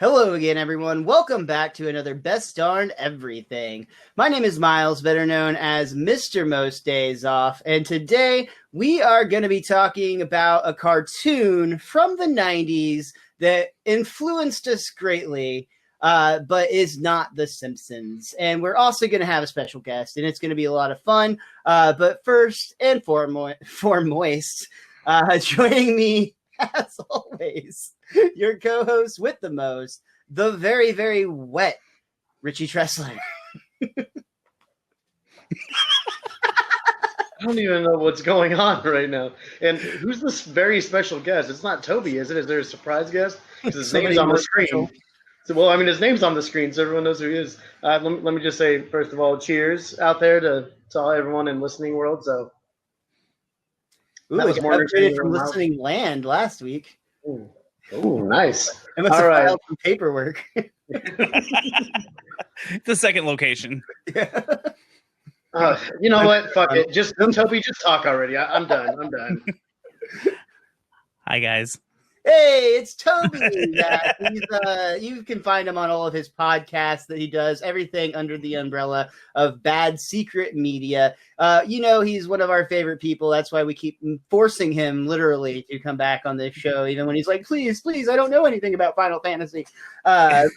Hello again, everyone. Welcome back to another Best Darn Everything. My name is Miles, better known as Mr. Most Days Off, and today we are going to be talking about a cartoon from the 90s that influenced us greatly, but is not The Simpsons. And we're also going to have a special guest, and it's going to be a lot of fun. But first and foremost, joining me, as always, your co-host with the most, the very, very wet Richie Tressler. I don't even know what's going on right now. And who's this very special guest? It's not Toby, is it? Is there a surprise guest? Because his name's on the screen. So, well, I mean, his name's on the screen, so everyone knows who he is. Let me just say, first of all, cheers out there to all everyone in listening world. So, Ooh, that was more upgraded from listening land last week. Ooh, nice. I must have filed some paperwork. The second location. Yeah. You know what? Fuck it. Just Toby, just talk already. I'm done. Hi, guys. Hey, it's Toby. You can find him on all of his podcasts that he does, everything under the umbrella of Bad Secret Media. He's one of our favorite people. That's why we keep forcing him literally to come back on this show, even when he's like, please, I don't know anything about Final Fantasy. So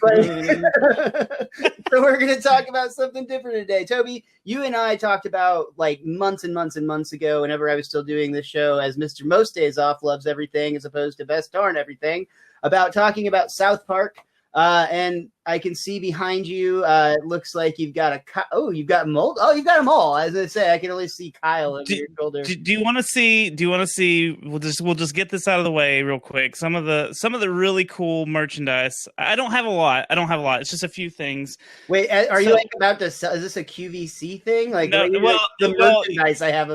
we're going to talk about something different today. Toby, you and I talked about like months and months and months ago, whenever I was still doing this show as Mr. Most Days Off Loves Everything as opposed to Best Darn Everything, about talking about South Park. And I can see behind you, it looks like you've got you've got mold. Oh, you've got them all. As I say, I can only see Kyle over your shoulder. Do you want to see? We'll just get this out of the way real quick. Some of the really cool merchandise. I don't have a lot. It's just a few things. Wait, are you like about to sell? Is this a QVC thing? Like, no, the merchandise I have I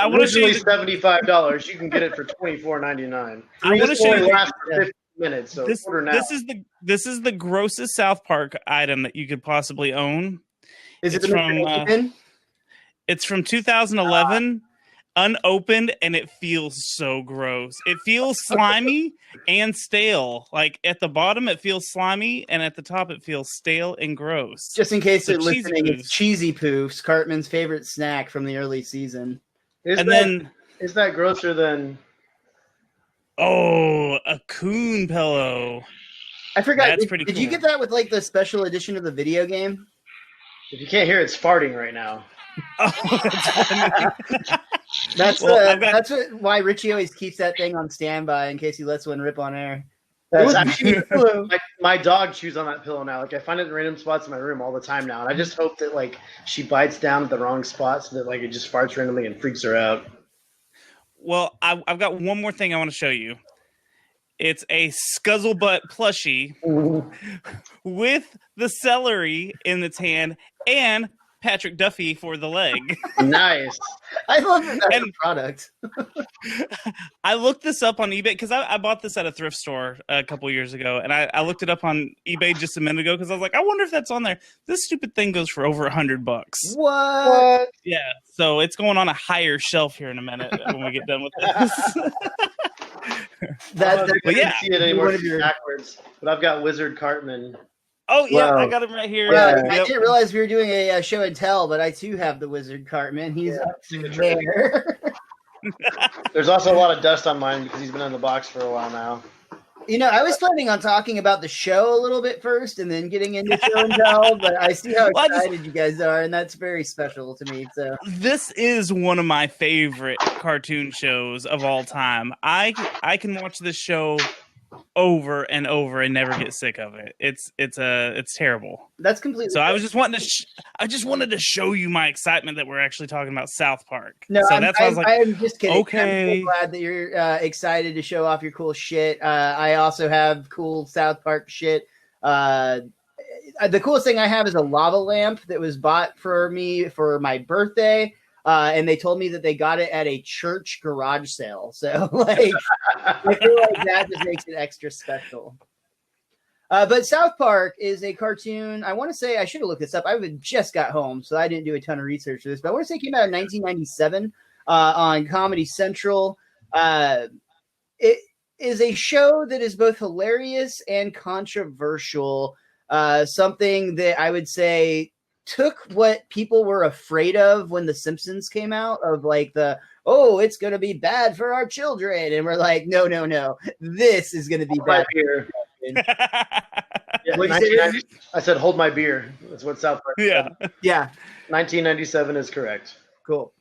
want to show you $75. You can get it for $24.99. I want to show you. Minutes. So this is the grossest South Park item that you could possibly own. It's from it's from 2011, unopened, and it feels so gross. It feels slimy and stale. Like at the bottom, it feels slimy, and at the top, it feels stale and gross. Just in case they're listening, it's Cheesy Poofs, Cartman's favorite snack from the early season. Is that grosser than? Oh, a coon pillow. I forgot. That's pretty cool. Did you get that with like the special edition of the video game? If you can't hear, it's farting right now. That's why Richie always keeps that thing on standby in case he lets one rip on air. That's actually my dog chews on that pillow now. Like I find it in random spots in my room all the time now, and I just hope that like she bites down at the wrong spot so that like it just farts randomly and freaks her out. Well, I've got one more thing I want to show you. It's a Scuzzlebutt plushie with the celery in its hand and Patrick Duffy for the leg. Nice. I love that product. I looked this up on eBay because I bought this at a thrift store a couple years ago, and I looked it up on eBay just a minute ago because I was like, I wonder if that's on there. This stupid thing goes for over $100. What? Yeah, so it's going on a higher shelf here in a minute when we get done with this. I can't see it anymore backwards, but I've got Wizard Cartman. Oh, yeah, wow. I got him right here. Yeah, I didn't realize we were doing a show and tell, but I too have the Wizard Cartman. He's up there. There's also a lot of dust on mine because he's been in the box for a while now. You know, I was planning on talking about the show a little bit first and then getting into show and tell, but I see how excited you guys are, and that's very special to me. So this is one of my favorite cartoon shows of all time. I can watch this show over and over and never get sick of it. It's terrible. That's completely. So I was just wanting to. I just wanted to show you my excitement that we're actually talking about South Park. No, so that's why I was like, I'm just kidding. Okay. I'm so glad that you're excited to show off your cool shit. I also have cool South Park shit. The coolest thing I have is a lava lamp that was bought for me for my birthday. And they told me that they got it at a church garage sale. So, like, I feel like that just makes it extra special. But South Park is a cartoon. I want to say, I should have looked this up. I just got home, so I didn't do a ton of research for this. But I want to say it came out in 1997 on Comedy Central. is a show that is both hilarious and controversial. Something that I would say took what people were afraid of when The Simpsons came out, of like oh, it's going to be bad for our children. And we're like, no, this is going to be bad. Beer. Yeah, I said, hold my beer. That's what South Park said. Yeah. 1997 is correct. Cool.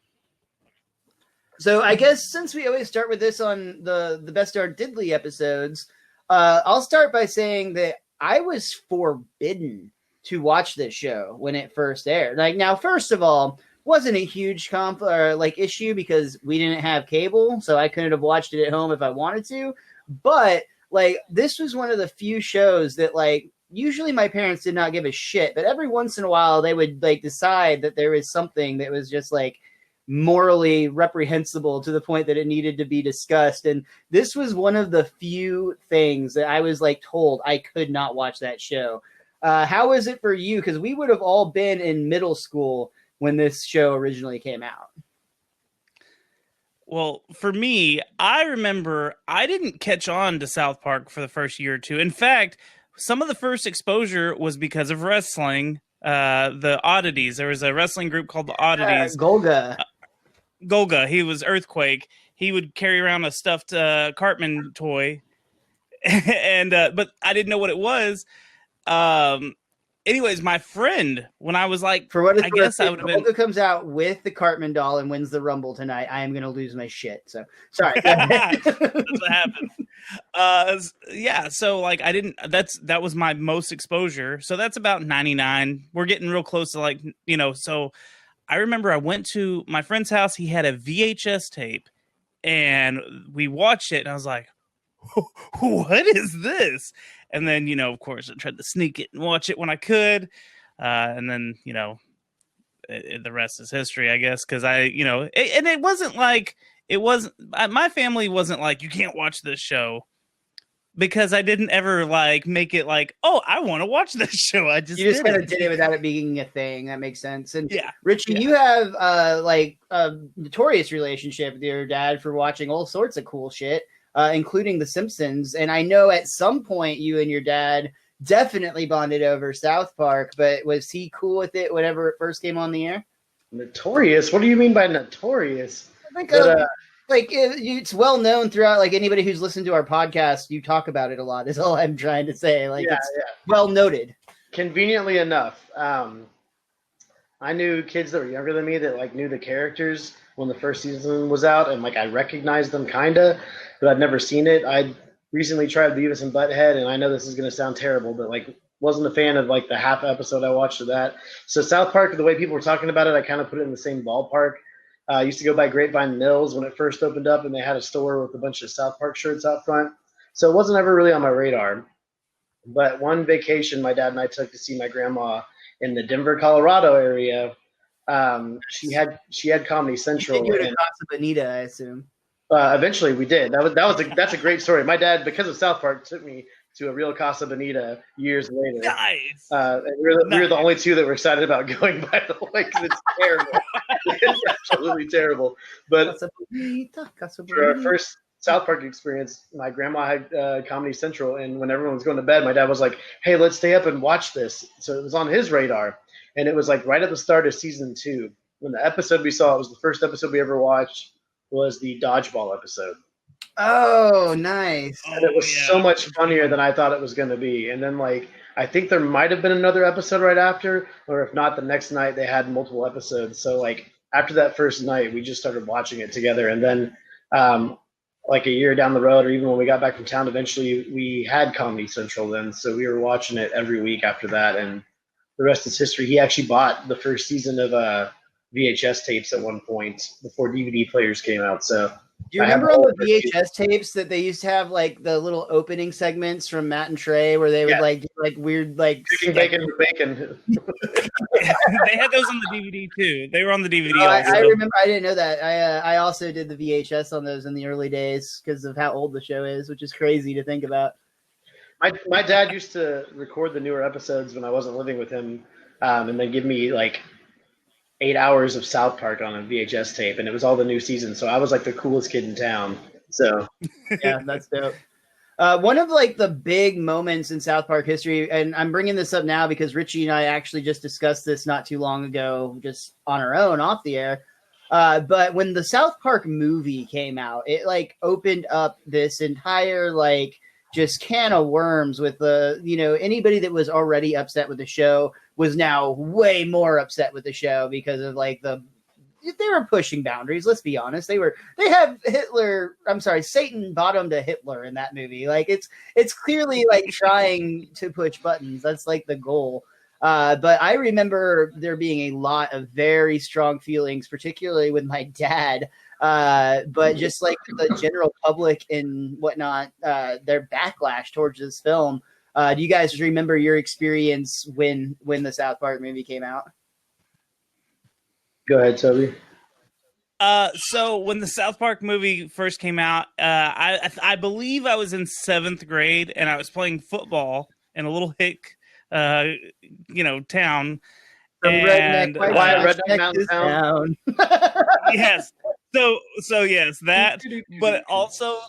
So I guess since we always start with this on the Best Darn Diddley episodes, I'll start by saying that I was forbidden to watch this show when it first aired. Like, now, first of all, wasn't a huge issue because we didn't have cable, so I couldn't have watched it at home if I wanted to. But like, this was one of the few shows that like usually my parents did not give a shit, but every once in a while they would like decide that there was something that was just like morally reprehensible to the point that it needed to be discussed. And this was one of the few things that I was like told I could not watch that show. How was it for you? Because we would have all been in middle school when this show originally came out. Well, for me, I remember I didn't catch on to South Park for the first year or two. In fact, some of the first exposure was because of wrestling. The Oddities. There was a wrestling group called the Oddities. Golga. He was Earthquake. He would carry around a stuffed Cartman toy, and but I didn't know what it was. Anyways, my friend, when I was like, for what it's I guess I would have been. Golga comes out with the Cartman doll and wins the Rumble tonight, I am going to lose my shit. So sorry. That's what happened. Yeah. So like, I didn't. That was my most exposure. So that's about 99. We're getting real close to like, So I remember I went to my friend's house. He had a VHS tape, and we watched it, and I was like, what is this? And then, of course, I tried to sneak it and watch it when I could. And then, the rest is history, I guess. Because and it wasn't like, my family wasn't like, you can't watch this show. Because I didn't ever like make it like, oh, I want to watch this show. You just kind of did it without it being a thing. That makes sense. And yeah, Richie, you have like a notorious relationship with your dad for watching all sorts of cool shit. Including The Simpsons. And I know at some point you and your dad definitely bonded over South Park, but was he cool with it whenever it first came on the air? Notorious? What do you mean by notorious? I think it's well known throughout, like anybody who's listened to our podcast, you talk about it a lot is all I'm trying to say. Like, it's well noted. Conveniently enough, I knew kids that were younger than me that like knew the characters when the first season was out, and like I recognized them kinda, but I'd never seen it. I recently tried Beavis and Butthead, and I know this is gonna sound terrible, but like wasn't a fan of like the half episode I watched of that. So South Park, the way people were talking about it, I kind of put it in the same ballpark. I used to go by Grapevine Mills when it first opened up, and they had a store with a bunch of South Park shirts out front. So it wasn't ever really on my radar. But one vacation my dad and I took to see my grandma in the Denver, Colorado area. She had Comedy Central. You did Casa Bonita, I assume. Eventually, we did. That's a great story. My dad, because of South Park, took me to a real Casa Bonita years later. Nice. And we were the only two that were excited about going, by the way, because it's terrible. It's absolutely terrible. But for our first South Park experience, my grandma had Comedy Central, and when everyone was going to bed, my dad was like, "Hey, let's stay up and watch this." So it was on his radar, and it was like right at the start of season 2. When the episode we saw, it was the first episode we ever watched, was the dodgeball episode. Oh, nice! And it was so much funnier than I thought it was going to be. And then like I think there might have been another episode right after, or if not, the next night they had multiple episodes. So like after that first night, we just started watching it together, and then. Like a year down the road, or even when we got back from town, eventually we had Comedy Central then. So we were watching it every week after that. And the rest is history. He actually bought the first season of VHS tapes at one point before DVD players came out. So do you remember on the VHS tapes that they used to have like the little opening segments from Matt and Trey where they would like weird like chicken bacon. They had those on the DVD too. They were on the DVD. I remember. I didn't know that. I also did the VHS on those in the early days because of how old the show is, which is crazy to think about. My dad used to record the newer episodes when I wasn't living with him, and then give me like 8 hours of South Park on a VHS tape, and it was all the new seasons. So I was like the coolest kid in town. So Yeah, that's dope. One of like the big moments in South Park history, and I'm bringing this up now because Richie and I actually just discussed this not too long ago, just on our own off the air. But when the South Park movie came out, it like opened up this entire like just can of worms with the, anybody that was already upset with the show was now way more upset with the show because of like they were pushing boundaries. Let's be honest. They have Hitler. I'm sorry, Satan bottomed to Hitler in that movie. Like it's clearly like trying to push buttons. That's like the goal. But I remember there being a lot of very strong feelings, particularly with my dad. But just like the general public and whatnot, their backlash towards this film. Do you guys remember your experience when the South Park movie came out? go ahead, Toby. So when the South Park movie first came out, I believe I was in 7th grade and I was playing football in a little hick, town. And Redneck Mountain Town. Yes. So yes, that. But also,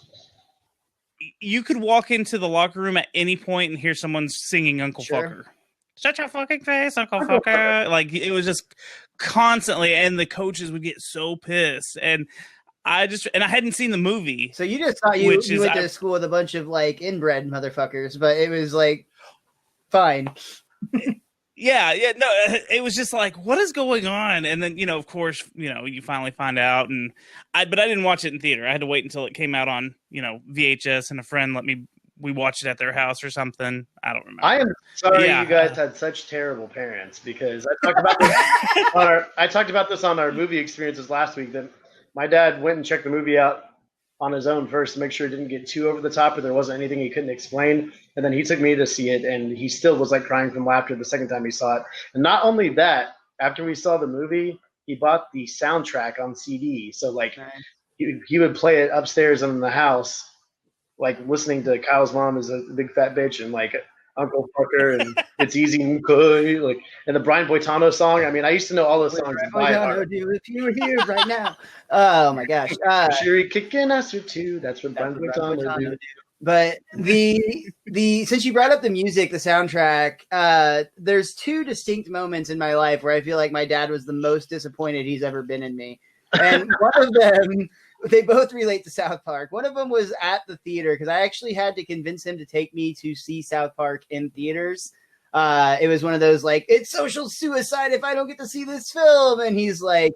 you could walk into the locker room at any point and hear someone singing Uncle Fucker. Shut your fucking face, Uncle Fucker. Like, it was just constantly, and the coaches would get so pissed. And I hadn't seen the movie. So you just thought you went to school with a bunch of like inbred motherfuckers, but it was like fine. Yeah, no, it was just like, what is going on? And then, of course, you finally find out, but I didn't watch it in theater. I had to wait until it came out on, VHS, and a friend we watched it at their house or something. I don't remember. I am sorry you guys had such terrible parents, because I talked about this on our movie experiences last week, that my dad went and checked the movie out on his own first to make sure it didn't get too over the top or there wasn't anything he couldn't explain. And then he took me to see it, and he still was like crying from laughter the second time he saw it. And not only that, after we saw the movie, he bought the soundtrack on CD. So like he would play it upstairs in the house, like listening to Kyle's Mom is a big fat bitch and like Uncle Fucker and It's Easy Mkoy, like, and the Brian Boitano song. I mean, I used to know all those songs by heart. If you were here right now. Oh my gosh. Sherry kicking us or two. That's what Brian Boitano do. But the since you brought up the music, the soundtrack, there's two distinct moments in my life where I feel like my dad was the most disappointed he's ever been in me. And one of them, they both relate to South Park. One of them was at the theater, because I actually had to convince him to take me to see South Park in theaters. It was one of those like, it's social suicide if I don't get to see this film. And he's like,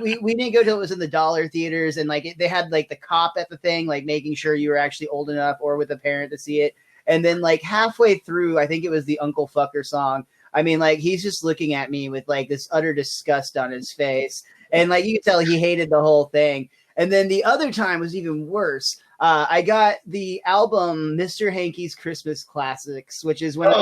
we didn't go till it was in the dollar theaters, and like they had like the cop at the thing, like making sure you were actually old enough or with a parent to see it. And then like halfway through, I think it was the Uncle Fucker song. I mean, like he's just looking at me with like this utter disgust on his face. And like you could tell he hated the whole thing. And then the other time was even worse. I got the album Mr. Hanky's Christmas Classics, which is when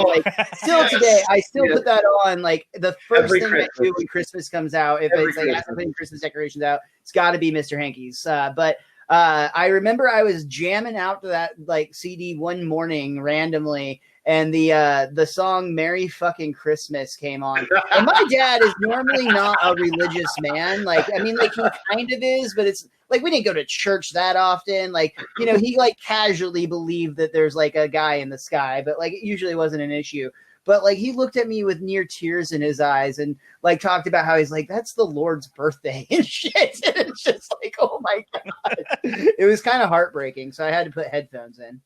still today, I still put that on like the first thing I do when Christmas comes out. If it's like after putting Christmas decorations out, it's got to be Mr. Hanky's. But I remember I was jamming out to that like CD one morning randomly, and the song Merry Fucking Christmas came on. And my dad is normally not a religious man. Like, I mean, like he kind of is, but it's like we didn't go to church that often. Like, he like casually believed that there's like a guy in the sky, but like it usually wasn't an issue. But like he looked at me with near tears in his eyes and like talked about how he's like, that's the Lord's birthday and shit. And it's just like, oh my God. It was kind of heartbreaking. So I had to put headphones in.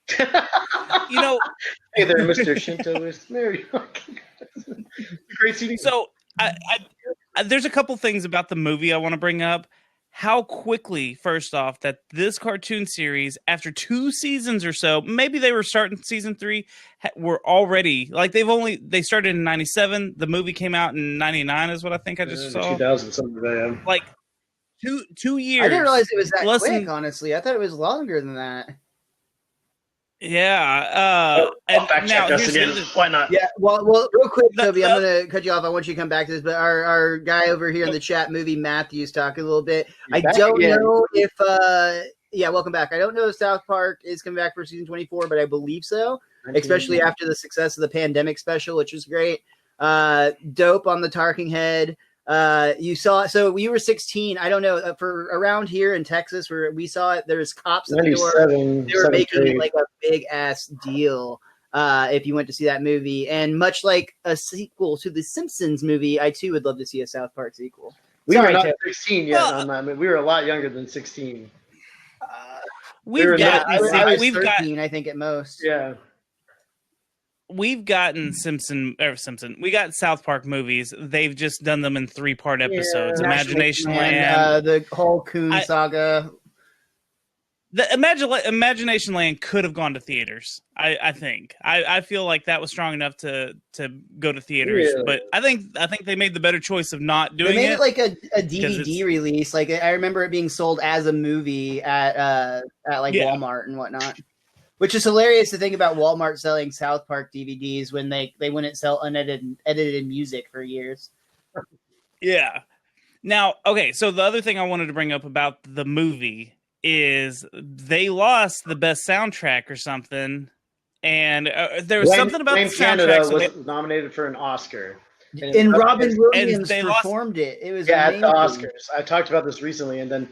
Hey there, Mr. Shinto is Mary. Great CD. So I there's a couple things about the movie I want to bring up. How quickly, first off, that this cartoon series, after 2 seasons or so, maybe they were starting season 3, were already like they started in 97. The movie came out in 99, is what I think I just saw. 2000 something. Yeah. Like 2 years. I didn't realize it was that quick. Honestly, I thought it was longer than that. Yeah. I'll fact check us again. Why not? Yeah. Well, real quick, Toby, I'm going to cut you off. I want you to come back to this, but our guy over here in the chat, Movie Matthew's talking a little bit. I don't know if welcome back. I don't know if South Park is coming back for season 24, but I believe so, especially after the success of the pandemic special, which was great. Dope on the talking head. You saw, so you were 16. I don't know, for around here in Texas where we saw it, there's cops at the door. They were making it like a big ass deal if you went to see that movie. And much like a sequel to the Simpsons movie, I too would love to see a South Park sequel. We were not 16 yet on that movie. We were a lot younger than 16. We've got. I was 13, I think, at most. Yeah. We've gotten We got South Park movies. They've just done them in 3-part episodes. Yeah. Imagination Land, the whole Coon saga. The Imagination Land could have gone to theaters. I think. I feel like that was strong enough to go to theaters. Really? But I think they made the better choice of not doing it. They made it like a DVD release. Like I remember it being sold as a movie at Walmart and whatnot. Which is hilarious to think about Walmart selling South Park DVDs when they wouldn't sell unedited music for years. Yeah. Now, okay, so the other thing I wanted to bring up about the movie is they lost the best soundtrack or something, and there was something about the soundtrack. Canada was nominated for an Oscar. And Robin Williams performed it. It was amazing. At the Oscars. I talked about this recently, and then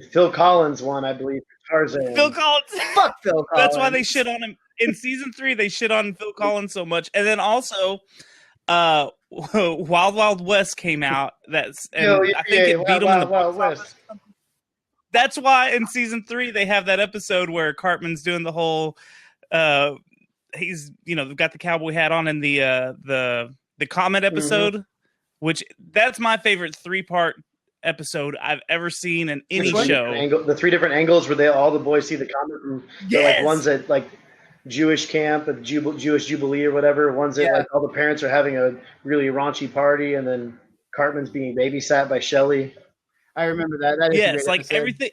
Phil Collins won, I believe. Tarzan. Phil Collins. Fuck Phil Collins. That's why they shit on him in season 3. They shit on Phil Collins so much, and then also, Wild Wild West came out. I think it beat him in the Wild West. That's why in season 3 they have that episode where Cartman's doing the whole. He's got the cowboy hat on in the Comet episode, which that's my favorite 3-part episode I've ever seen in any show. The 3 different angles where all the boys see the comet. Yes. Like one's at like Jewish camp, at Jewish Jubilee or whatever. One's at like all the parents are having a really raunchy party, and then Cartman's being babysat by Shelley. I remember that. That is yes, like episode.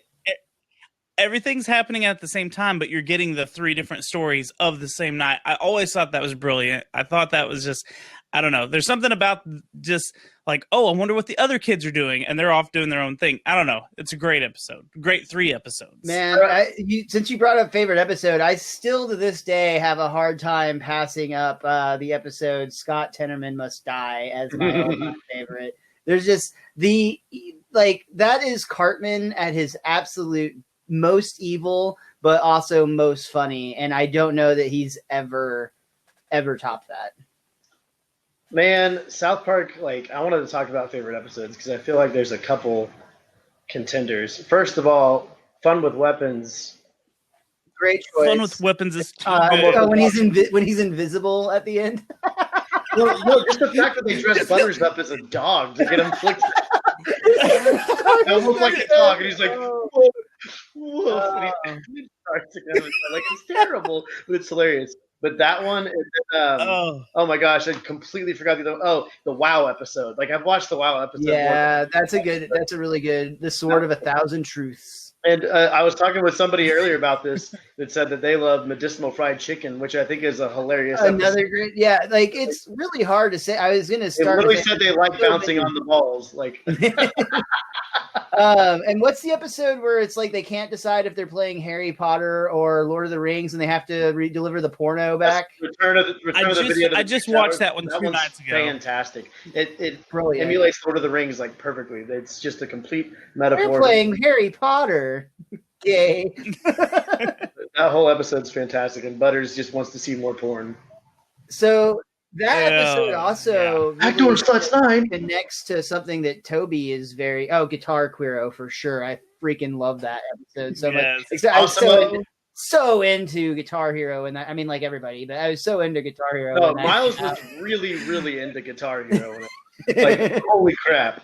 Everything's happening at the same time, but you're getting the 3 different stories of the same night. I always thought that was brilliant. I thought that was just, I don't know. There's something about just like, oh, I wonder what the other kids are doing, and they're off doing their own thing. I don't know. It's a great episode. Great 3 episodes. Man, since you brought up favorite episode, I still to this day have a hard time passing up the episode Scott Tenorman Must Die as my all-time favorite. There's just that is Cartman at his absolute most evil, but also most funny, and I don't know that he's ever topped that. Man, South Park, I wanted to talk about favorite episodes because I feel like there's a couple contenders. First of all, Fun with Weapons. Great choice. Fun with Weapons is when he's invisible at the end. No, just the fact that they dress Butters up as a dog to get him flicked. Almost like a dog, and he's like, whoa. And he starts again. It's terrible, but it's hilarious. But that one, oh my gosh, I completely forgot the WoW episode. I've watched the WoW episode. Yeah, that's a really good, The Sword of a Thousand Truths. And I was talking with somebody earlier about this that said that they love medicinal fried chicken, which I think is a hilarious Another great, it's really hard to say. I was going to start. They literally said they like bouncing on the balls. And what's the episode where it's like they can't decide if they're playing Harry Potter or Lord of the Rings, and they have to deliver the porno back? Return of the Video. I just watched that one 2 nights ago. Fantastic! It emulates Lord of the Rings perfectly. It's just a complete metaphor. They're playing Harry Potter. Gay. That whole episode's fantastic, and Butters just wants to see more porn. So that episode also Backdoor Sluts 9 connects to something that Toby is Guitar Queero for sure. I freaking love that episode so much. I was so into Guitar Hero, and I mean, like everybody, but I was so into Guitar Hero. No, Miles was really, really into Guitar Hero. Holy crap!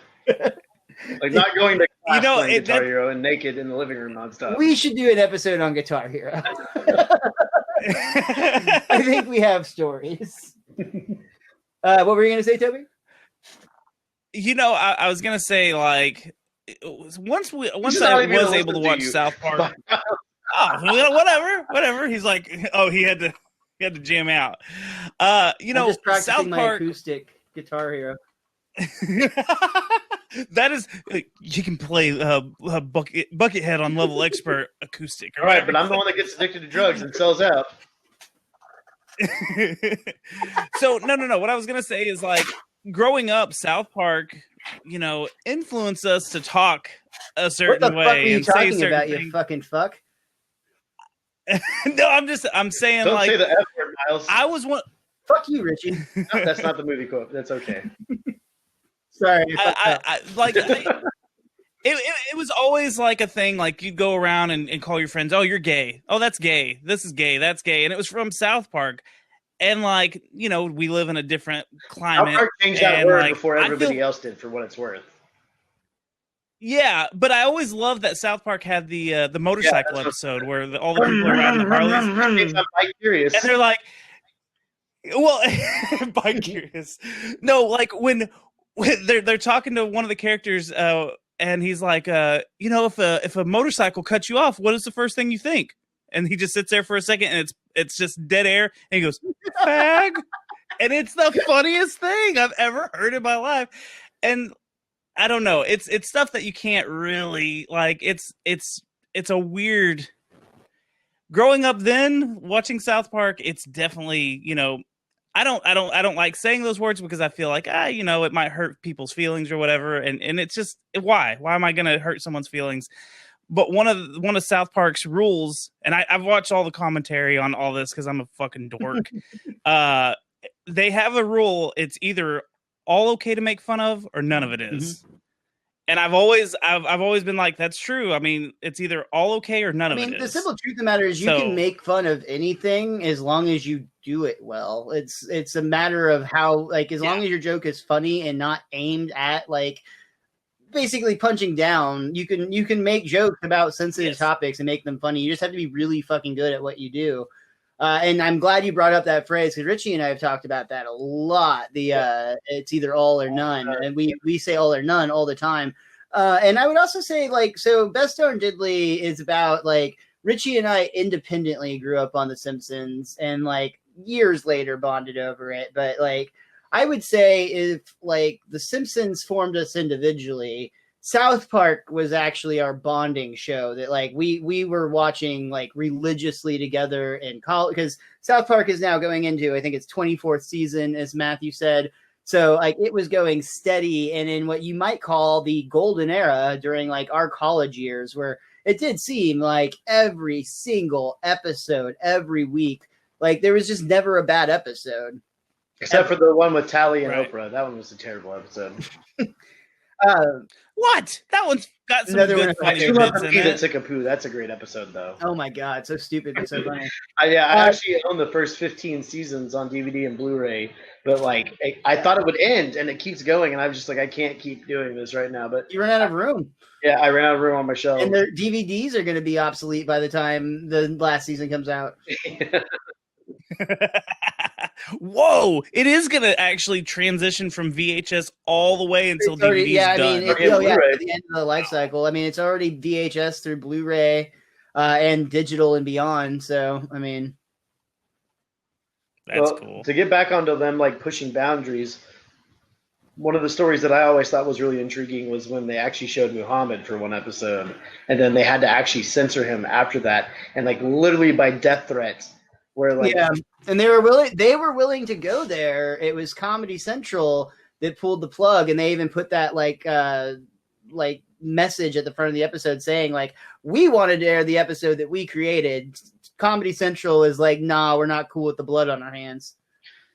Not going to class playing Guitar Hero and naked in the living room nonstop. We should do an episode on Guitar Hero. I think we have stories. What were you going to say, Toby? I was going to say, once I was able to watch South Park. Whatever. He's like, he had to jam out. I'm just practicing South my Park acoustic Guitar Hero. That is, you can play Buckethead on level expert acoustic. All right, but I'm the one that gets addicted to drugs and sells out. So no. What I was gonna say is growing up, South Park influence us to talk a What certain the fuck are way you and say talking certain about, you things. fucking fuck? No, I'm saying Don't like say the F word, Miles. I was one. Fuck you, Richie. No, that's not the movie quote. That's okay. Sorry, I fucked up. I like. It was always like a thing, like you'd go around and call your friends, oh, you're gay. Oh, that's gay. This is gay. That's gay. And it was from South Park. And like, we live in a different climate. South Park changed that and word like, before everybody else did, for what it's worth. Yeah, but I always loved that South Park had the motorcycle episode where all the people are riding the Harleys. I'm curious. And they're like, well, bike curious. No, like when they're talking to one of the characters, and he's like, if a motorcycle cuts you off, what is the first thing you think? And he just sits there for a second, and it's just dead air, and he goes, "Fag," and it's the funniest thing I've ever heard in my life. And I don't know, it's stuff that you can't really like. It's a weird. Growing up, then watching South Park, it's definitely I don't like saying those words because I feel like it might hurt people's feelings or whatever, and it's just why am I gonna hurt someone's feelings? But one of South Park's rules, and I've watched all the commentary on all this because I'm a fucking dork. They have a rule: it's either all okay to make fun of or none of it is. Mm-hmm. And I've always been like, that's true. I mean, it's either all okay or none of it is. The simple truth of the matter is you can make fun of anything as long as you do it well. It's a matter of how, like, as long as your joke is funny and not aimed at, like, basically punching down, you can make jokes about sensitive topics and make them funny. You just have to be really fucking good at what you do. And I'm glad you brought up that phrase because Richie and I have talked about that a lot. It's either all or none, and we say all or none all the time. And I would also say, like, so Best Darn Diddley is about, like, Richie and I independently grew up on The Simpsons and, like, years later bonded over it. But, like, I would say if, like, The Simpsons formed us individually, South Park was actually our bonding show that, like, we were watching, like, religiously together in college because South Park is now going into, I think it's 24th season, as Matthew said. So, like, it was going steady and in what you might call the golden era during, like, our college years, where it did seem like every single episode, every week, like, there was just never a bad episode. Except for the one with Tally and Oprah. That one was a terrible episode. What? That one's got some good funny bits in it. That took a poo. That's a great episode, though. Oh my god, so stupid but so funny. I actually own the first 15 seasons on DVD and Blu-ray, but like I thought it would end, and it keeps going, and I was just like, I can't keep doing this right now. But you ran out of room. Yeah, I ran out of room on my shelf. And their DVDs are going to be obsolete by the time the last season comes out. Whoa! It is going to actually transition from VHS all the way until DVD's done. At the end of the life cycle. I mean, it's already VHS through Blu-ray and digital and beyond. So, I mean, that's cool. To get back onto them, like, pushing boundaries, one of the stories that I always thought was really intriguing was when they actually showed Muhammad for one episode, and then they had to actually censor him after that, and, like, literally by death threats. Where, like, and they were willing to go there. It was Comedy Central that pulled the plug, and they even put that like message at the front of the episode saying, like, we wanted to air the episode that we created. Comedy Central is like, nah, we're not cool with the blood on our hands.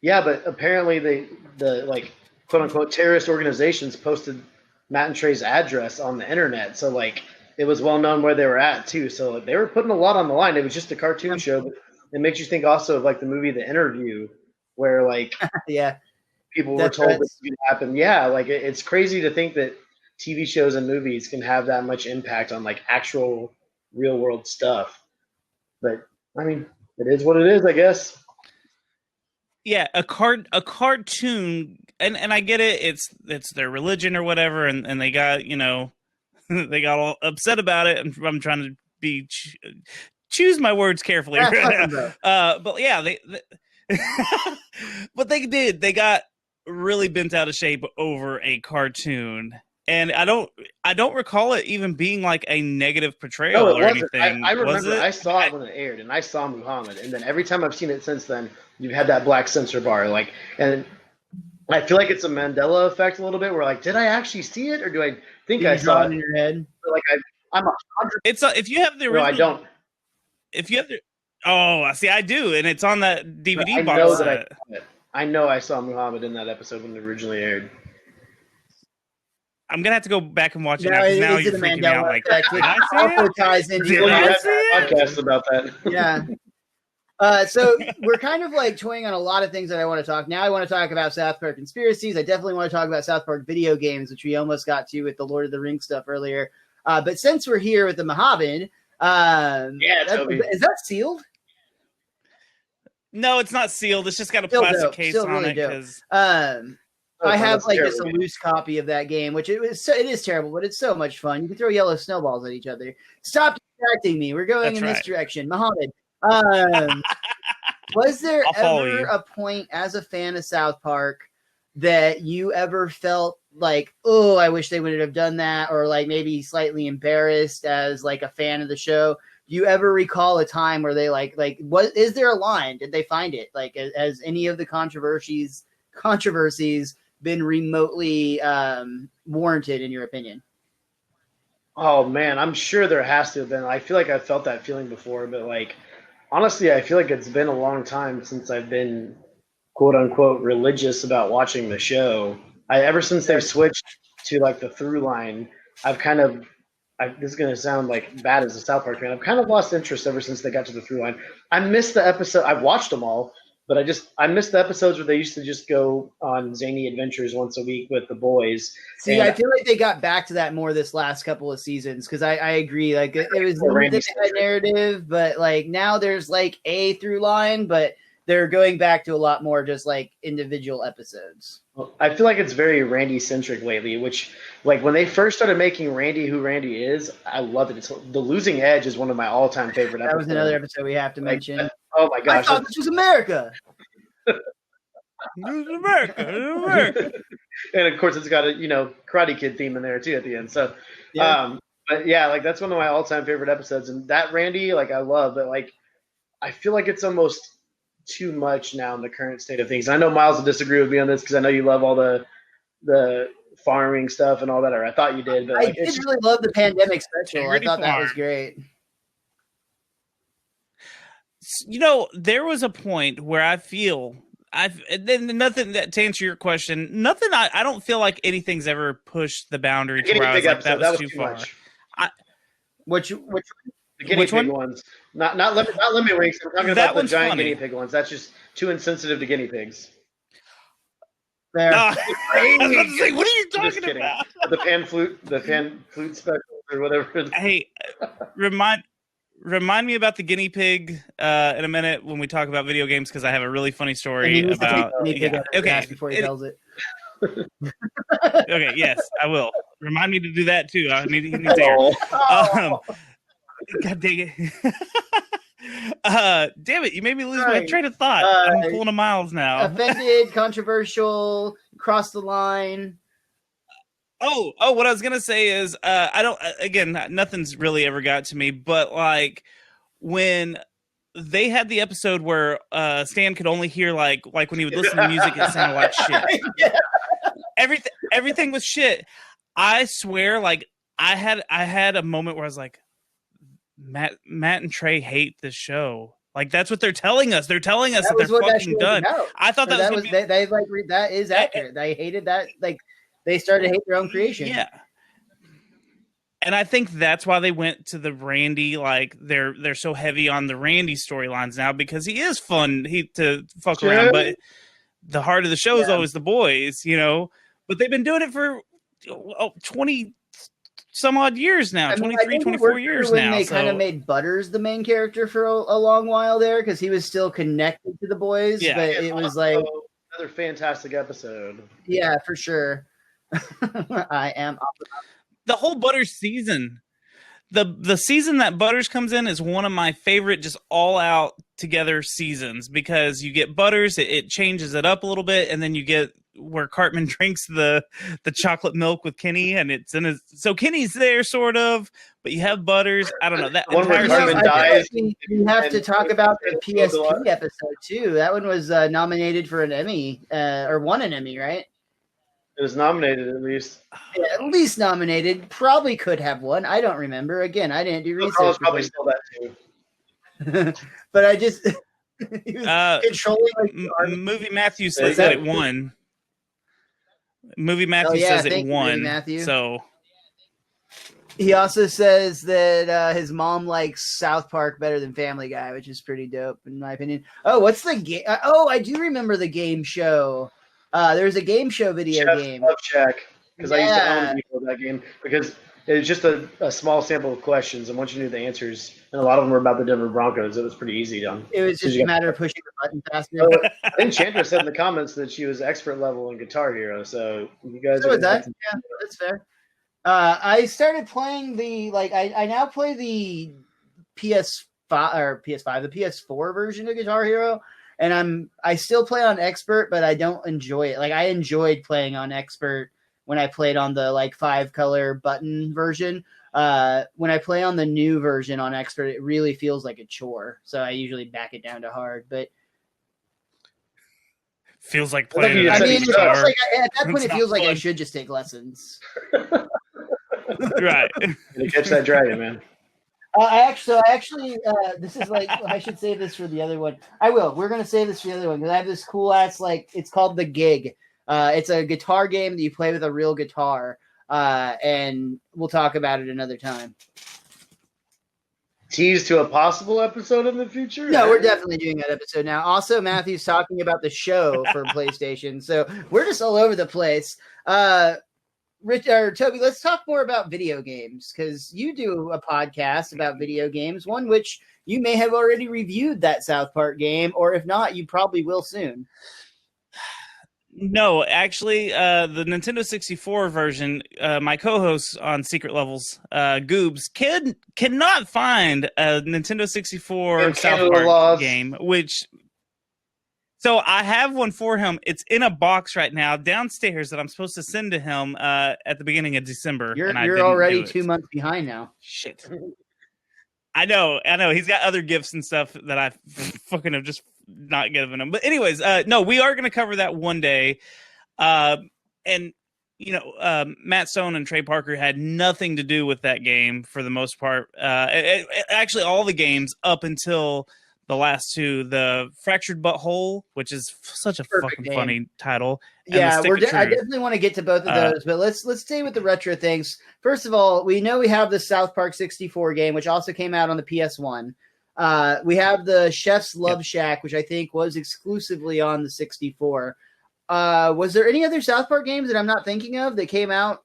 Yeah, but apparently the like, quote unquote terrorist organizations posted Matt and Trey's address on the internet, so, like, it was well known where they were at too. So they were putting a lot on the line. It was just a cartoon show, but it makes you think also of, like, the movie The Interview, where, like, people were told this was going to happen. Yeah, like, it's crazy to think that TV shows and movies can have that much impact on, like, actual real world stuff. But I mean, it is what it is, I guess. Yeah, a cartoon, and I get it. It's their religion or whatever, and they got they got all upset about it. And I'm trying to be. Choose my words carefully. But yeah, but they did. They got really bent out of shape over a cartoon, and I don't recall it even being like a negative portrayal or anything. I remember I saw it when it aired, and I saw Muhammad, and then every time I've seen it since then, you've had that black censor bar, like, and I feel like it's a Mandela effect a little bit. Where like, did I actually see it, or do I think I You draw saw it it? in your head. Like I'm 100. It's if you have the No, original. I don't. If you have the see, I do, and it's on that DVD I box know set. that I saw it. I know I saw Muhammad in that episode when it originally aired. I'm gonna have to go back and watch it Now, now because now is you're it a freaking me Mandela out. Like, effect? did Which I see also it? ties into Did your I You had see it? podcast about that. Yeah. So we're kind of like toying on a lot of things that I want to talk. Now I want to talk about South Park conspiracies. I definitely want to talk about South Park video games, which we almost got to with the Lord of the Rings stuff earlier. But since we're here with the Mohammed, Toby. is that sealed? No, it's not sealed. It's just got a Still plastic dope. case Still on really it. dope. Because I have that's like terrible just a game. loose copy of that game, which it is terrible, but it's so much fun. You can throw yellow snowballs at each other. Stop distracting me. We're going That's in this right. direction. Mohammed, was there I'll follow ever you. a point as a fan of South Park that you ever felt like, oh, I wish they would have done that, or like maybe slightly embarrassed as like a fan of the show? Do you ever recall a time where they like what is there a line? Did they find it? Like, has any of the controversies been remotely warranted in your opinion? Oh man, I'm sure there has to have been. I feel like I've felt that feeling before, but like honestly, I feel like it's been a long time since I've been quote unquote religious about watching the show. Ever since they've switched to like the through line, I've kind of this is gonna sound like bad as a South Park fan. I've kind of lost interest ever since they got to the through line. I missed the episode. I've watched them all, but I missed the episodes where they used to just go on zany adventures once a week with the boys. See, And I feel like they got back to that more this last couple of seasons because I agree. Like it was a narrative, but like now there's like a through line, but they're going back to a lot more just like individual episodes. I feel like it's very Randy centric lately, which like when they first started making Randy who Randy is, I love it. The Losing Edge is one of my all time favorite episodes. That was another episode we have to mention. Oh my gosh. I thought this was America. This is America. And of course it's got a Karate Kid theme in there too at the end. So Yeah. but yeah, like that's one of my all time favorite episodes. And that Randy, like I love, but like I feel like it's almost too much now in the current state of things. I know Miles will disagree with me on this because I know you love all the farming stuff and all that, or I thought you did. But I did really love the pandemic special. I thought that was Farm. great. There was a point where I feel nothing that to answer your question, nothing. I don't feel like anything's ever pushed the boundary to where I was like that was too far. Much. Which the guinea pig ones, not lemon rings. I'm talking about the giant guinea pig ones. That's just too insensitive to guinea pigs. There. I was about to say, what are you Just talking kidding. about? The pan flute special or whatever. Hey, remind me about the guiney pig in a minute when we talk about video games because I have a really funny story about. Okay, before he tells it. Okay, yes, I will. Remind me to do that too. He needs to hear. God dang it. Damn it, you made me lose my train of thought. I'm pulling a Miles now. Offended, controversial, cross the line. Oh, what I was gonna say is I don't again, nothing's really ever got to me, but like when they had the episode where Stan could only hear like when he would listen to music, it sounded like shit. Yeah. Everything was shit. I swear, like I had a moment where I was like, Matt and Trey hate this show. Like that's what they're telling us. They're telling us that they're fucking done. I thought that was they like that is accurate. They hated that. Like they started to hate their own creation. Yeah. And I think that's why they went to the Randy. Like they're so heavy on the Randy storylines now because he is fun to fuck around, but the heart of the show is always the boys, But they've been doing it for 20 some odd years now, 23, 24 years when now. They kind of made Butters the main character for a long while there because he was still connected to the boys. Yeah, but it was like another fantastic episode. Yeah, for sure. I am the whole Butters season. The season that Butters comes in is one of my favorite, just all out together seasons because you get Butters, it changes it up a little bit, and then you get where Cartman drinks the chocolate milk with Kenny, and it's in his. So Kenny's there, sort of, but you have Butters. I don't know that One where entire Cartman season. dies. We have to talk about the and PSP episode too. That one was nominated for an Emmy, or won an Emmy, right? It was nominated at least. Yeah, at least nominated. Probably could have won. I don't remember. Again, I didn't do research. Carlos probably stole that too. But I just he was controlling. Like, Movie Matthew says that it won. Movie Matthew says it won. So he also says that his mom likes South Park better than Family Guy, which is pretty dope in my opinion. Oh, what's the game? Oh, I do remember the game show. There's a game show video game. Love Shack. Because I used to own people that game because it was just a small sample of questions, and once you knew the answers, and a lot of them were about the Denver Broncos, it was pretty easy to. It was just a matter of pushing the button faster. I think Chandra said in the comments that she was expert level in Guitar Hero, so you guys. So that? Yeah, that's fair. I started playing I now play the PS5 the PS4 version of Guitar Hero, and I still play on expert, but I don't enjoy it. Like I enjoyed playing on expert when I played on the 5-color button version. When I play on the new version on expert, it really feels like a chore. So I usually back it down to hard, but feels like playing. I mean, at that point, it feels like I should just take lessons. Right. You catch that dragon, man. I actually, this is I should save this for the other one. I will. We're gonna save this for the other one because I have this cool ass it's called The Gig. It's a guitar game that you play with a real guitar, and we'll talk about it another time. Tease to a possible episode in the future? No, we're definitely doing that episode now. Also, Matthew's talking about the show for PlayStation, so we're just all over the place. Toby, let's talk more about video games because you do a podcast about video games, one which you may have already reviewed that South Park game, or if not, you probably will soon. No, actually, the Nintendo 64 version, my co-host on Secret Levels, Goobs, cannot find a Nintendo 64 South Park game, so I have one for him. It's in a box right now downstairs that I'm supposed to send to him at the beginning of December. You're already 2 months behind now. Shit. I know. He's got other gifts and stuff that I fucking have just not given him. But anyways, no, we are going to cover that one day. And, Matt Stone and Trey Parker had nothing to do with that game for the most part. Actually, all the games up until the last two, the Fractured Butthole, which is such a fucking funny title. Yeah, I definitely want to get to both of those, but let's stay with the retro things. First of all, we know we have the South Park 64 game, which also came out on the PS1. We have the Chef's Love Shack, which I think was exclusively on the 64. Was there any other South Park games that I'm not thinking of that came out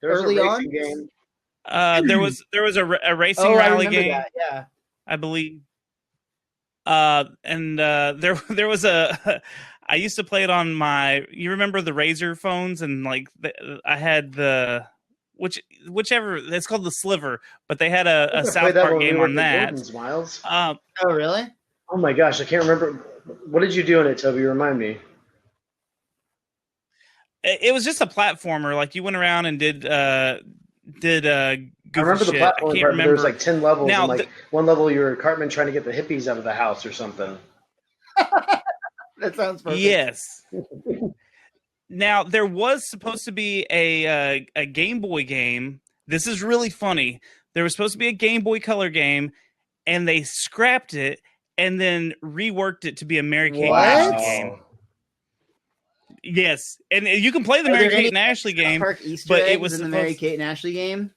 early on? Game. There was a racing rally game. That, yeah, I believe. There was a. I used to play it on my. You remember the Razor phones, and I had the whichever it's called the Sliver, but they had a South Park game on that. Miles. Oh really? Oh my gosh, I can't remember. What did you do in it, Toby? Remind me. It was just a platformer. Like you went around and did I remember shit. the platform part, there was 10 levels. Now, and one level you were Cartman trying to get the hippies out of the house or something. That sounds perfect. Yes. Now there was supposed to be a Game Boy game. This is really funny. There was supposed to be a Game Boy Color game, and they scrapped it and then reworked it to be a Mary Kate and Ashley game. Yes, and you can play the Mary Kate and Ashley game, but it was in the Mary Kate and Ashley game.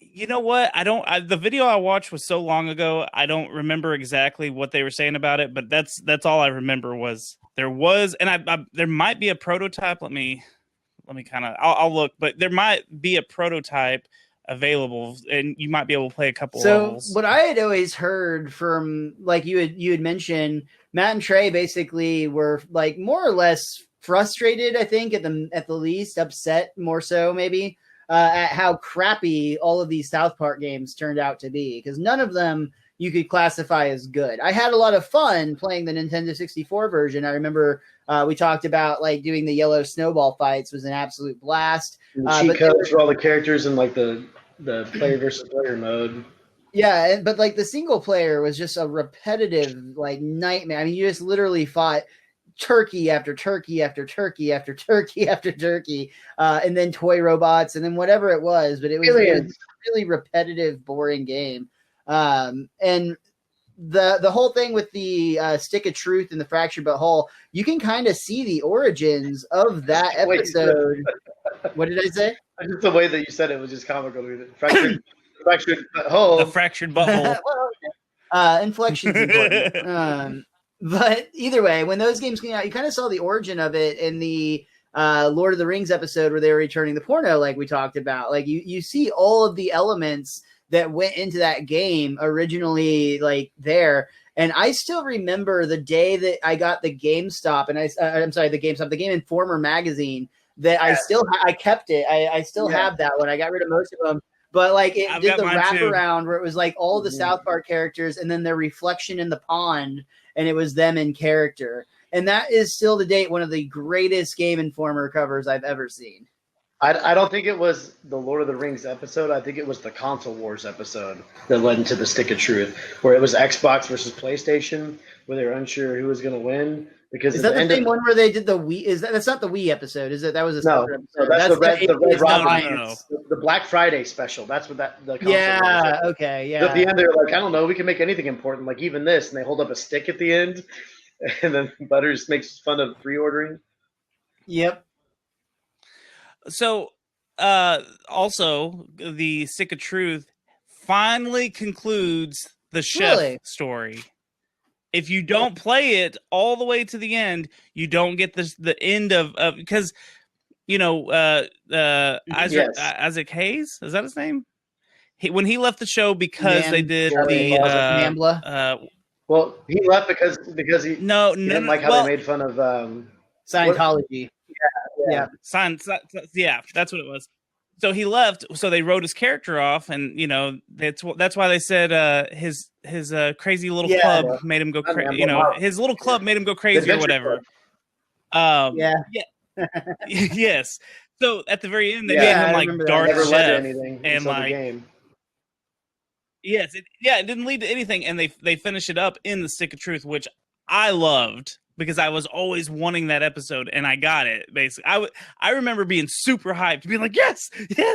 You know what? The video I watched was so long ago. I don't remember exactly what they were saying about it, but that's all I remember was there was, and there might be a prototype. Let me kind of I'll look, but there might be a prototype available, and you might be able to play a couple levels. So what I had always heard from you had mentioned, Matt and Trey basically were more or less frustrated. I think at the least upset, more so maybe. At how crappy all of these South Park games turned out to be, because none of them, you could classify as good. I had a lot of fun playing the Nintendo 64 version. I remember we talked about like doing the yellow snowball fights was an absolute blast. And the cheat codes for all the characters in like the player versus player mode. Yeah, but like the single player was just a repetitive like nightmare. I mean, you just literally fought turkey after turkey after turkey after turkey after turkey, and then toy robots and then whatever it was. But it was a really repetitive, boring game. And the whole thing with the stick of truth and the fractured but whole, you can kind of see the origins of that episode. What did I say? Just the way that you said it was just comical. Fractured butthole. The fractured butthole. Inflection's important. But either way, when those games came out, you kind of saw the origin of it in the Lord of the Rings episode where they were returning the porno, like we talked about. Like you see all of the elements that went into that game originally, like there. And I still remember the day that I got the GameStop, and the Game Informer magazine. That I kept it. I still have that one. I got rid of most of them. But like it did the wraparound where it was like all the South Park characters and then their reflection in the pond, and it was them in character. And that is still to date one of the greatest Game Informer covers I've ever seen. I don't think it was the Lord of the Rings episode. I think it was the Console Wars episode that led into the Stick of Truth, where it was Xbox versus PlayStation, where they were unsure who was going to win. Because is that the same one where they did the Wii? That's not the Wii episode, is it? That was a separate episode. That's the Red Robin. The Black Friday special. That's what the console was. Okay, yeah. So at the end, they're like, I don't know, we can make anything important, like even this, and they hold up a stick at the end, and then Butters makes fun of pre-ordering. Yep. So, also, the Stick of Truth finally concludes the chef story. If you don't play it all the way to the end, you don't get the end of because Isaac Hayes, is that his name? When he left the show because they did the well, he left because he didn't like how they made fun of Scientology. Yeah. Yeah, that's what it was. So he left. So they wrote his character off, and that's why they said his crazy little club made him go crazy. His little club made him go crazy or whatever. Yes. So at the very end, they made him like dark chef and like game. Yes, it didn't lead to anything, and they finish it up in the Stick of Truth, which I loved. Because I was always wanting that episode, and I got it. Basically, I remember being super hyped, being like, "Yes,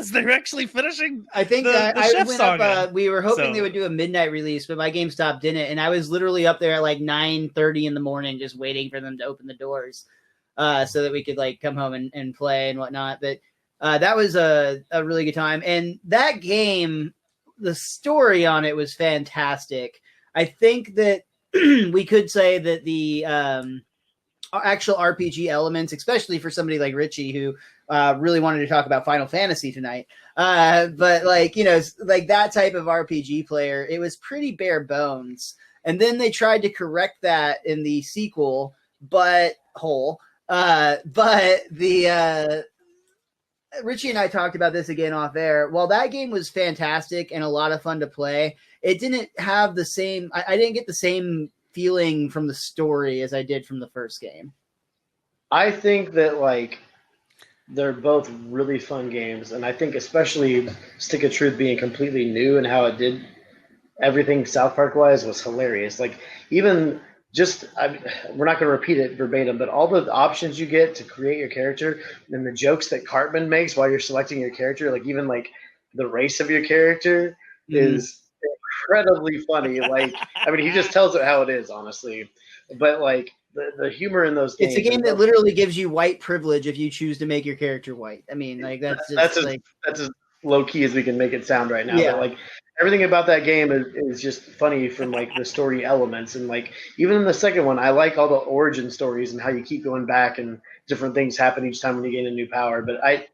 they're actually finishing." I think I went up. We were hoping they would do a midnight release, but my GameStop didn't, and I was literally up there at like 9:30 in the morning, just waiting for them to open the doors, so that we could like come home and play and whatnot. But that was a really good time, and that game, the story on it was fantastic. I think that. We could say that the actual RPG elements, especially for somebody like Richie, who really wanted to talk about Final Fantasy tonight, but like, like that type of RPG player, it was pretty bare bones. And then they tried to correct that in the sequel, but the Richie and I talked about this again off air. While that game was fantastic and a lot of fun to play, it didn't have the same. I didn't get the same feeling from the story as I did from the first game. I think that like they're both really fun games, and I think especially Stick of Truth being completely new and how it did everything South Park wise was hilarious. Like even we're not going to repeat it verbatim, but all the options you get to create your character and the jokes that Cartman makes while you're selecting your character, like even like the race of your character is incredibly funny. Like, I mean, he just tells it how it is, honestly. But like the humor in those games. It's a game that literally gives you white privilege if you choose to make your character white. I mean, like that's as low key as we can make it sound right now. Yeah. But like everything about that game is just funny from like the story elements, and like even in the second one, I like all the origin stories and how you keep going back and different things happen each time when you gain a new power. But I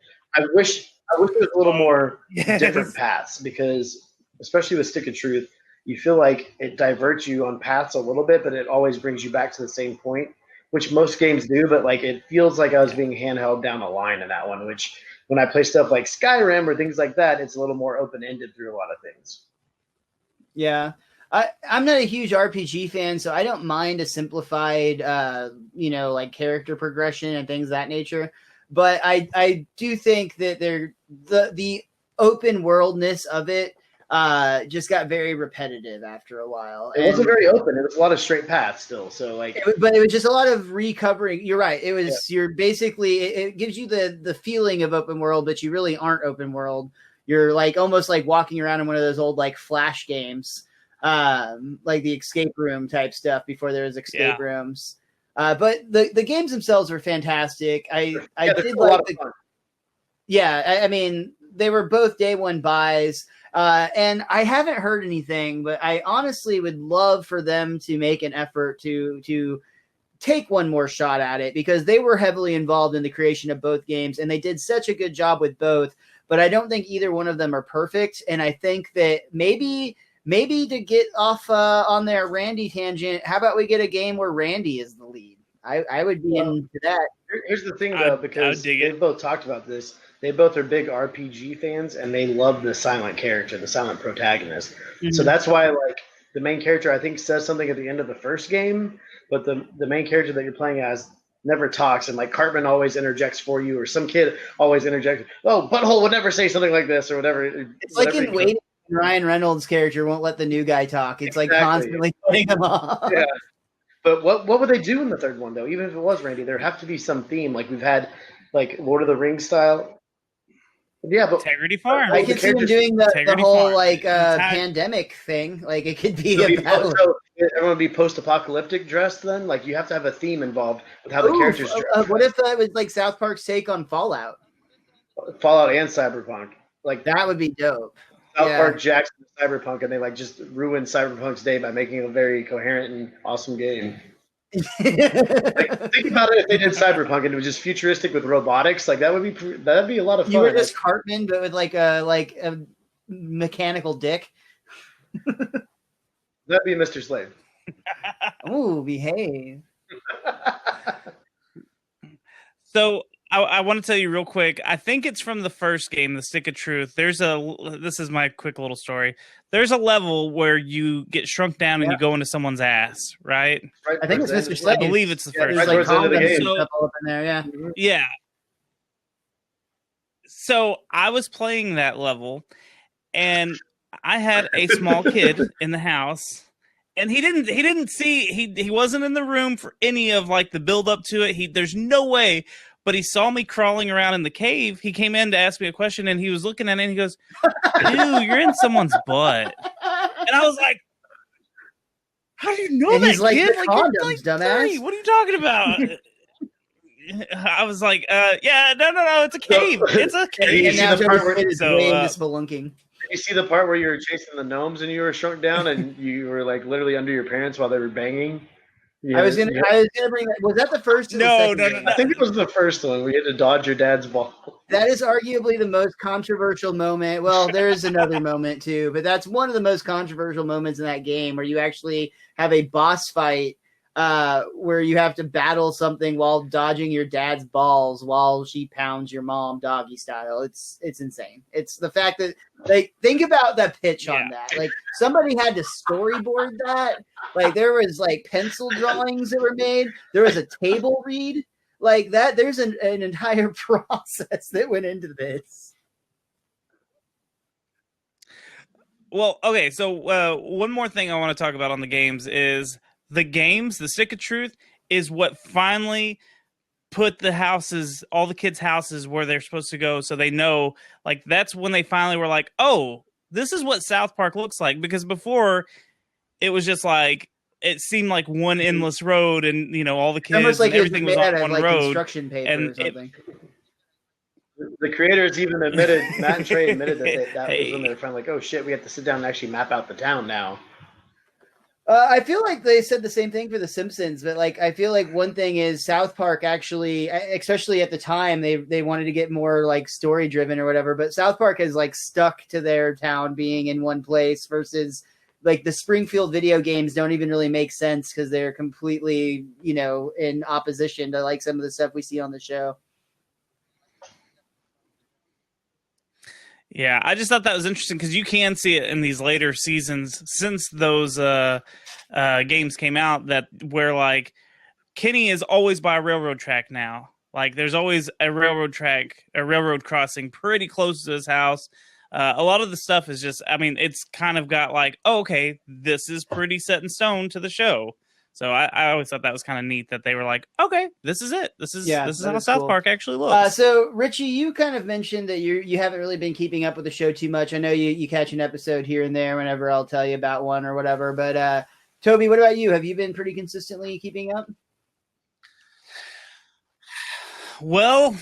wish there was a little more different paths, because especially with Stick of Truth, you feel like it diverts you on paths a little bit, but it always brings you back to the same point, which most games do. But like it feels like I was being handheld down a line in that one, which when I play stuff like Skyrim or things like that, it's a little more open-ended through a lot of things. Yeah. I'm not a huge RPG fan, so I don't mind a simplified, like character progression and things of that nature. But I do think that the open worldness of it just got very repetitive after a while. It wasn't very open. It was a lot of straight paths still. So but it was just a lot of recovering. You're right. It was you're basically it gives you the feeling of open world, but you really aren't open world. You're like almost like walking around in one of those old like Flash games, like the escape room type stuff before there was escape rooms. But the games themselves were fantastic. I did like I mean, they were both day one buys. And I haven't heard anything, but I honestly would love for them to make an effort to take one more shot at it, because they were heavily involved in the creation of both games and they did such a good job with both. But I don't think either one of them are perfect. And I think that maybe to get off on their Randy tangent, how about we get a game where Randy is the lead? I would be into that. Here's the thing, though, because they've both talked about this. They both are big RPG fans, and they love the silent character, the silent protagonist. Mm-hmm. So that's why, like, the main character, I think, says something at the end of the first game, but the main character that you're playing as never talks, and, like, Cartman always interjects for you, or some kid always interjects, oh, Butthole would never say something like this, or whatever. It's like in Waiting, Ryan Reynolds' character won't let the new guy talk. It's like constantly cutting him off. Yeah. But what would they do in the third one, though? Even if it was Randy, there would have to be some theme. Like, we've had, like, Lord of the Rings style. Yeah, but Integrity Farm. I could see them doing the whole like pandemic thing. Like it could be a battle. So everyone would be post-apocalyptic dressed then. Like you have to have a theme involved with how the characters dress. What if it was like South Park's take on Fallout? Fallout and Cyberpunk. Like that would be dope. South Park Jackson Cyberpunk, and they like just ruined Cyberpunk's day by making it a very coherent and awesome game. Like, think about it if they did Cyberpunk and it was just futuristic with robotics. Like that'd be a lot of fun. You were just Cartman, but with like a mechanical dick. That'd be Mr. Slave. Ooh, behave. So I want to tell you real quick. I think it's from the first game, The Stick of Truth. This is my quick little story. There's a level where you get shrunk down and you go into someone's ass, right? I think it's Mr. Slave. I believe it's the first. Right towards the end of the game. Stuff all up in there, yeah. Yeah. So I was playing that level, and I had a small kid in the house. And he wasn't in the room for any of like the build up to it. There's no way, but he saw me crawling around in the cave. He came in to ask me a question and he was looking at it and he goes, "Ew, you're in someone's butt." And I was like, "How do you know that, he's like, kid? Like, condoms, you're like dumbass. 30. What are you talking about?" I was like, yeah, no, it's a cave. It's a cave. And now spelunking. You see the part where you were chasing the gnomes and you were shrunk down and you were like literally under your parents while they were banging? I was gonna bring that. Was that the first? Or No. I think it was the first one. We had to dodge your dad's ball. That is arguably the most controversial moment. Well, there is another moment too, but that's one of the most controversial moments in that game where you actually have a boss fight where you have to battle something while dodging your dad's balls while she pounds your mom doggy style. It's insane. It's the fact that like think about the pitch on that. Like somebody had to storyboard that. Like there was like pencil drawings that were made. There was a table read like that. There's an entire process that went into this. Well, okay. So one more thing I want to talk about on the games is the games. The Stick of Truth is what finally put all the kids' houses where they're supposed to go. So they know, like, that's when they finally were like, oh, this is what South Park looks like. Because before it was just like, it seemed like one endless road and, you know, all the kids like and everything was on one road. Construction paper and or something. The creators even admitted, Matt and Trey admitted that was when they were finally like, oh shit, we have to sit down and actually map out the town now. I feel like they said the same thing for The Simpsons, but like I feel like one thing is South Park actually, especially at the time, they wanted to get more like story driven or whatever. But South Park has like stuck to their town being in one place versus like the Springfield video games don't even really make sense because they're completely, you know, in opposition to like some of the stuff we see on the show. Yeah, I just thought that was interesting because you can see it in these later seasons since those games came out, that where like Kenny is always by a railroad track now. Like there's always a railroad track, a railroad crossing pretty close to his house. A lot of the stuff is just, I mean, it's kind of got like, oh, okay, this is pretty set in stone to the show. So I always thought that was kind of neat that they were like, okay, this is it. This is how South Park actually looks. So Richie, you kind of mentioned that you haven't really been keeping up with the show too much. I know you catch an episode here and there whenever I'll tell you about one or whatever. But Toby, what about you? Have you been pretty consistently keeping up? Well,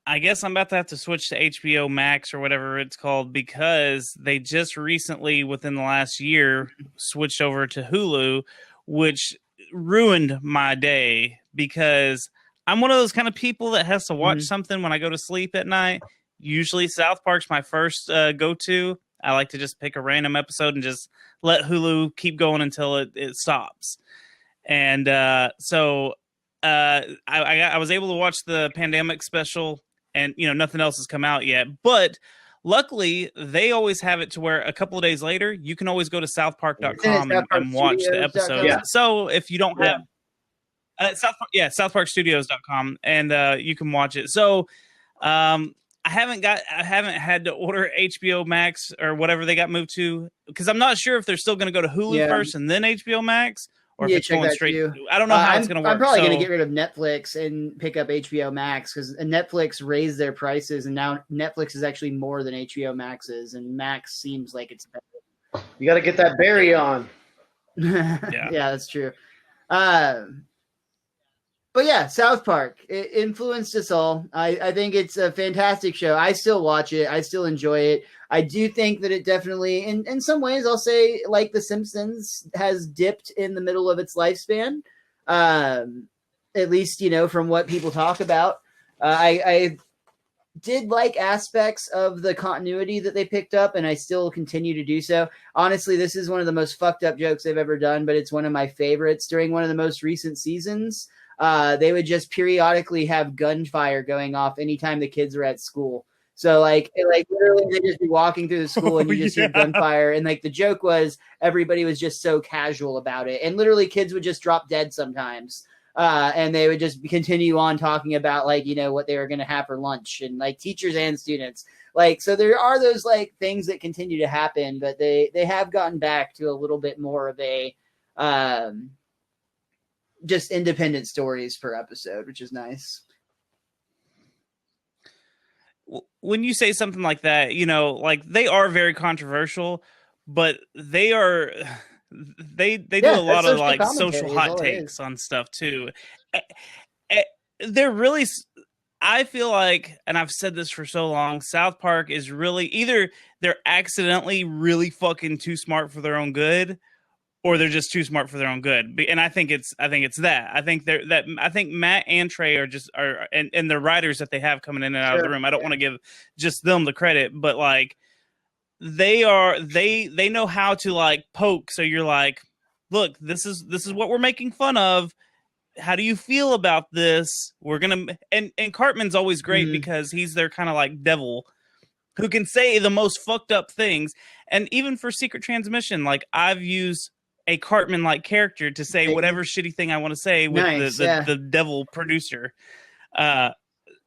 I guess I'm about to have to switch to HBO Max or whatever it's called, because they just recently, within the last year, switched over to Hulu, which ruined my day because I'm one of those kind of people that has to watch something when I go to sleep at night. Usually South Park's my first go-to. I like to just pick a random episode and just let Hulu keep going until it stops. And so I was able to watch the pandemic special, and nothing else has come out yet, but luckily they always have it to where a couple of days later you can always go to southpark.com and watch the episodes. Yeah. So if you don't have southparkstudios.com, and you can watch it. So I haven't had to order HBO Max or whatever they got moved to, because I'm not sure if they're still going to go to Hulu first and then HBO Max, or if it's going straight. I don't know how it's going to work. I'm probably going to get rid of Netflix and pick up HBO Max, because Netflix raised their prices, and now Netflix is actually more than HBO Max is, and Max seems like it's better. You got to get that Barry on. Yeah, that's true. But yeah, South Park, it influenced us all. I think it's a fantastic show. I still watch it. I still enjoy it. I do think that it definitely, in some ways, I'll say, like The Simpsons, has dipped in the middle of its lifespan. At least, from what people talk about. I did like aspects of the continuity that they picked up, and I still continue to do so. Honestly, this is one of the most fucked up jokes they've ever done, but it's one of my favorites. During one of the most recent seasons, they would just periodically have gunfire going off anytime the kids were at school. So like literally they'd just be walking through the school and you just hear gunfire. And like the joke was everybody was just so casual about it. And literally kids would just drop dead sometimes. And they would just continue on talking about like, what they were going to have for lunch, and like teachers and students. Like, so there are those like things that continue to happen, but they have gotten back to a little bit more of a, just independent stories per episode, which is nice. When you say something like that, like they are very controversial, but they do a lot of like social hot takes on stuff too. They're really, I feel like, and I've said this for so long, South Park is really either they're accidentally really fucking too smart for their own good, or they're just too smart for their own good. And I think it's that. I think Matt and Trey and the writers that they have coming in and out of the room. I don't want to give just them the credit, but like they know how to like poke. So you're like, look, this is what we're making fun of. How do you feel about this? We're gonna and Cartman's always great because he's their kind of like devil who can say the most fucked up things. And even for Secret Transmission, like I've used a Cartman-like character to say whatever shitty thing I want to say with the devil producer.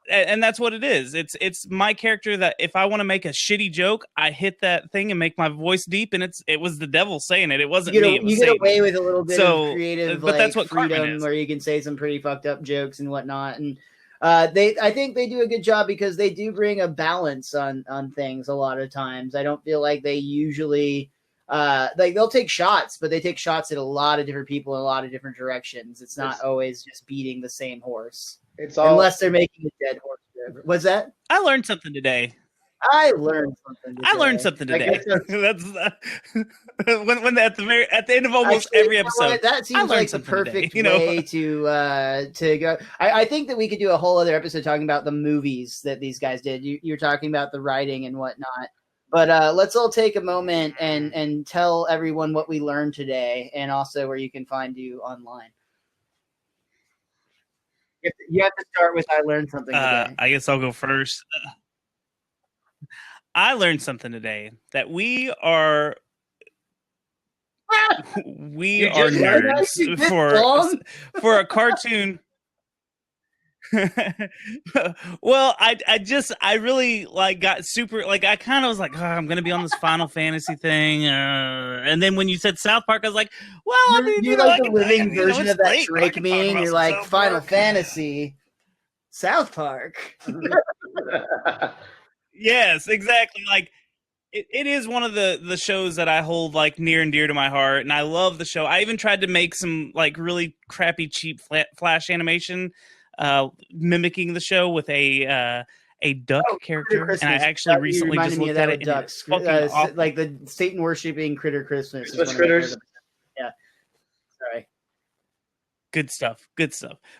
And that's what it is. It's my character that if I want to make a shitty joke, I hit that thing and make my voice deep, and it was the devil saying it. It wasn't me. You get away with a little bit of creative, but that's what freedom, where you can say some pretty fucked up jokes and whatnot. And I think they do a good job because they do bring a balance on things a lot of times. I don't feel like they usually like they'll take shots, but they take shots at a lot of different people in a lot of different directions. It's not always just beating the same horse. Unless they're making a dead horse. What's that? I learned something today. I learned something today. That's when at the end of almost every episode. That seems like the perfect way to go. I think that we could do a whole other episode talking about the movies that these guys did. You're talking about the writing and whatnot. But let's all take a moment and tell everyone what we learned today, and also where you can find you online. You have to start with I learned something today. I guess I'll go first. I learned something today that we are nerds for a cartoon. Well, I really like got super like I kind of was like, oh, I'm gonna be on this Final Fantasy thing, and then when you said South Park, I was like, well, I mean, you're like the living you know, version it's of that late, but I Drake can talk meme. about You're some like South Final Park. Fantasy, South Park. Yes, exactly. Like it is one of the shows that I hold like near and dear to my heart, and I love the show. I even tried to make some like really crappy, cheap flash animation, mimicking the show with a duck character, and I actually recently just looked at it, and it's fucking awful. Like the Satan worshipping Critter Christmas. Christmas critters. Yeah, sorry. Good stuff.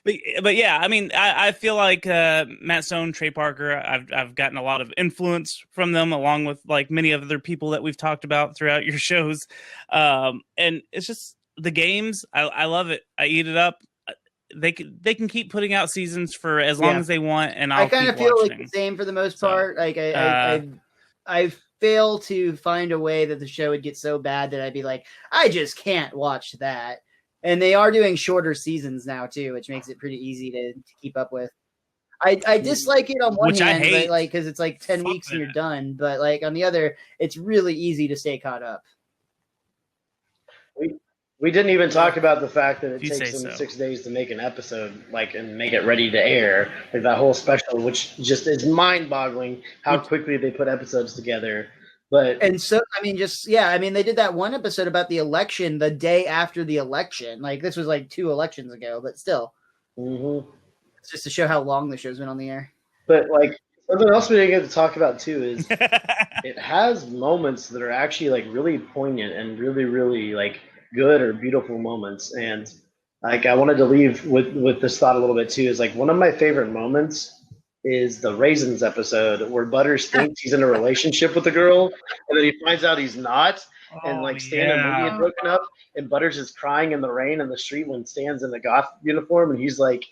But yeah, I mean, I feel like Matt Stone, Trey Parker, I've gotten a lot of influence from them, along with like many other people that we've talked about throughout your shows. And it's just the games. I love it. I eat it up. They can keep putting out seasons for as long as they want, and I kind of feel like the same for the most part. Like I fail to find a way that the show would get so bad that I'd be like, I just can't watch that. And they are doing shorter seasons now too, which makes it pretty easy to keep up with. I dislike it on one hand, but like because it's like 10 weeks and you're done. But like on the other, it's really easy to stay caught up. We didn't even talk about the fact that it takes them 6 days to make an episode, like, and make it ready to air. Like that whole special, which just is mind-boggling how quickly they put episodes together. But and so I mean, they did that one episode about the election the day after the election. Like this was like 2 elections ago, but still, it's just to show how long the show's been on the air. But like something else we didn't get to talk about too is it has moments that are actually like really poignant and really, really like good or beautiful moments. And like I wanted to leave with this thought a little bit too. Is like one of my favorite moments is the Raisins episode where Butters thinks he's in a relationship with a girl, and then he finds out he's not. And like Stan and Moody had broken up, and Butters is crying in the rain in the street when Stan's in the goth uniform, and he's like,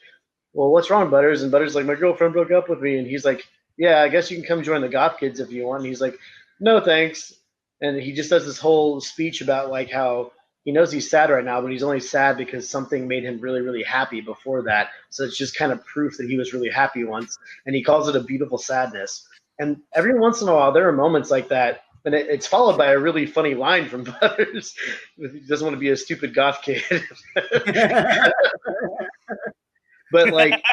well, what's wrong, Butters? And Butters like, my girlfriend broke up with me. And he's like, yeah, I guess you can come join the goth kids if you want. And he's like, no, thanks. And he just does this whole speech about like how he knows he's sad right now, but he's only sad because something made him really, really happy before that. So it's just kind of proof that he was really happy once. And he calls it a beautiful sadness. And every once in a while, there are moments like that. And it's followed by a really funny line from Butters. He doesn't want to be a stupid goth kid. But like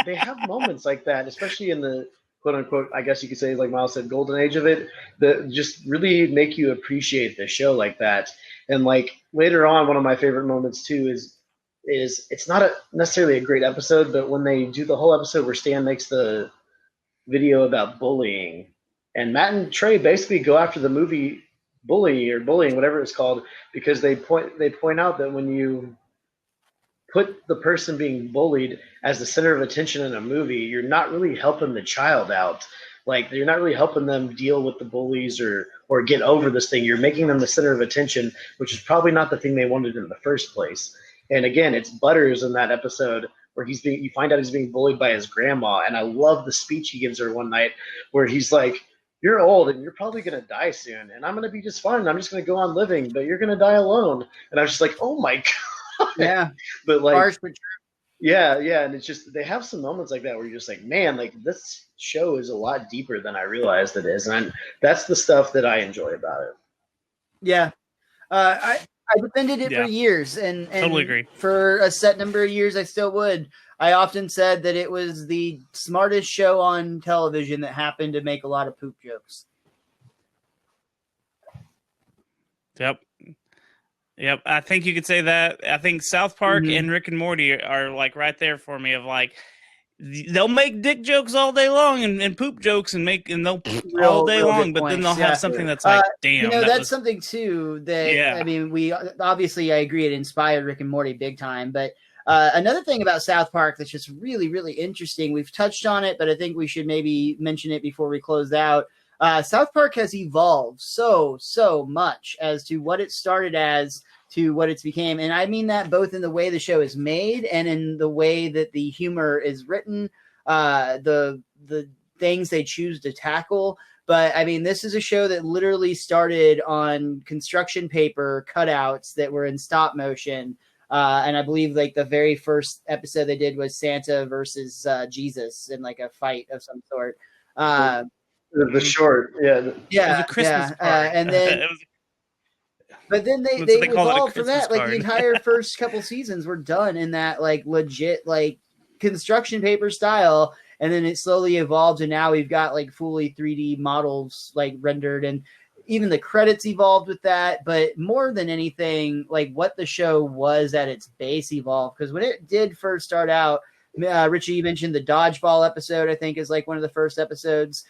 they have moments like that, especially in the quote unquote, I guess you could say, like Miles said, golden age of it, that just really make you appreciate the show like that. And like later on, one of my favorite moments too is it's not necessarily a great episode, but when they do the whole episode where Stan makes the video about bullying, and Matt and Trey basically go after the movie Bullying, whatever it's called, because they point out that when you put the person being bullied as the center of attention in a movie, you're not really helping the child out. Like you're not really helping them deal with the bullies or get over this thing. You're making them the center of attention, which is probably not the thing they wanted in the first place. And again, it's Butters in that episode where you find out he's being bullied by his grandma. And I love the speech he gives her one night where he's like, you're old and you're probably going to die soon. And I'm going to be just fine. I'm just going to go on living, but you're going to die alone. And I was just like, oh my God. Yeah. But like, harsh but true. Yeah. And it's just, they have some moments like that where you're just like, man, like this show is a lot deeper than I realized it is. And that's the stuff that I enjoy about it. Yeah. I defended it for years and totally agree. For a set number of years, I still would. I often said that it was the smartest show on television that happened to make a lot of poop jokes. Yep. I think you could say that. I think South Park and Rick and Morty are like right there for me of like, they'll make dick jokes all day long and poop jokes and they'll all day long, but then they'll have something that's like, damn. That's something too that, I mean, I agree it inspired Rick and Morty big time, but another thing about South Park that's just really, really interesting, we've touched on it, but I think we should maybe mention it before we close out. South Park has evolved so much as to what it started as to what it's became. And I mean that both in the way the show is made and in the way that the humor is written, the things they choose to tackle. But I mean, this is a show that literally started on construction paper cutouts that were in stop motion. And I believe like the very first episode they did was Santa versus Jesus in like a fight of some sort. The short, yeah. It was Yeah, a Christmas yeah. card. And then, It was- but then they That's what they call it, a evolved from Christmas that. Like the card. entire first couple seasons were done in that like legit like construction paper style, and then it slowly evolved, and now we've got like fully 3D models like rendered, and even the credits evolved with that. But more than anything, like what the show was at its base evolved, because when it did first start out, Richie, you mentioned the dodgeball episode. I think is like one of the first episodes.